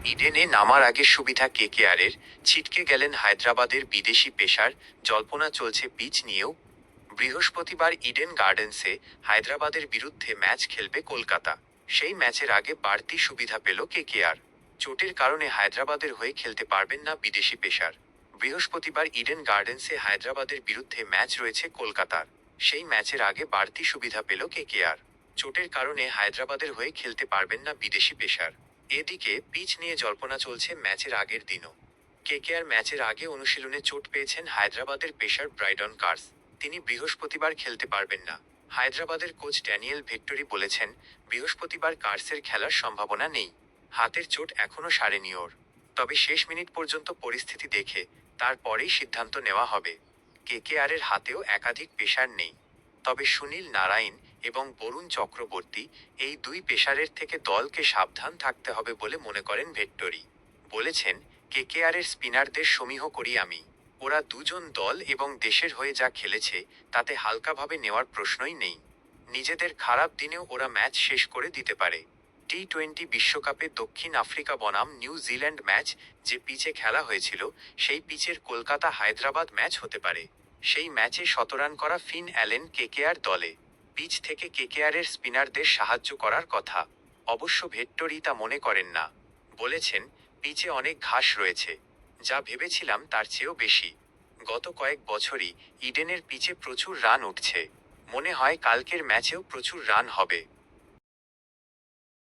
ইডেনে নামার আগে সুবিধা কেকেআরের, ছিটকে গেলেন হায়দ্রাবাদের বিদেশি পেসার। জল্পনা চলছে পিচ নিয়েও। বৃহস্পতিবার ইডেন গার্ডেন্সে হায়দ্রাবাদের বিরুদ্ধে ম্যাচ খেলবে কলকাতা। সেই ম্যাচের আগে বাড়তি সুবিধা পেল কেকেআর। চোটের কারণে হায়দ্রাবাদের হয়ে খেলতে পারবেন না বিদেশি পেসার। বৃহস্পতিবার ইডেন গার্ডেন্সে হায়দ্রাবাদের বিরুদ্ধে ম্যাচ রয়েছে কলকাতার। সেই ম্যাচের আগে বাড়তি সুবিধা পেল কেকেআর। চোটের কারণে হায়দ্রাবাদের হয়ে খেলতে পারবেন না বিদেশি পেসার। এদিকে পিচ নিয়ে জল্পনা চলছে ম্যাচের আগের দিনও। কেকেআর ম্যাচের আগে অনুশীলনে চোট পেয়েছেন হায়দ্রাবাদের পেসার ব্রাইডন কার্স। তিনি বৃহস্পতিবার খেলতে পারবেন না। হায়দ্রাবাদের কোচ ড্যানিয়েল ভেট্টরি বলেছেন, বৃহস্পতিবার কার্সের খেলার সম্ভাবনা নেই। হাতের চোট এখনও সারেনি ওর। তবে শেষ মিনিট পর্যন্ত পরিস্থিতি দেখে তারপরেই সিদ্ধান্ত নেওয়া হবে। কেকেআরের হাতেও একাধিক পেসার নেই। তবে সুনীল নারাইন এবং বরুণ চক্রবর্তী, এই দুই পেসারের থেকে দলকে সাবধান থাকতে হবে বলে মনে করেন ভেট্টরি। বলেছেন, কেকেআরের স্পিনারদের সমীহ করি আমি। ওরা দুজন দল এবং দেশের হয়ে যা খেলেছে তাতে হালকাভাবে নেওয়ার প্রশ্নই নেই। নিজেদের খারাপ দিনেও ওরা ম্যাচ শেষ করে দিতে পারে। টি-20 বিশ্বকাপে দক্ষিণ আফ্রিকা বনাম নিউজিল্যান্ড ম্যাচ যে পিচে খেলা হয়েছিল, সেই পিচের কলকাতা হায়দ্রাবাদ ম্যাচ হতে পারে। সেই ম্যাচে শতরান করা ফিন অ্যালেন কেকেআর দলে। পিচ থেকে কেকেআরের স্পিনারদের সাহায্য করার কথা। অবশ্য ভেট্টরি তা মনে করেন না। বলেছেন, পিচে অনেক ঘাস রয়েছে। যা ভেবেছিলাম তার চেয়েও বেশি। গত কয়েক বছরই ইডেনের পিচে প্রচুর রান উঠছে। মনে হয় কালকের ম্যাচেও প্রচুর রান হবে।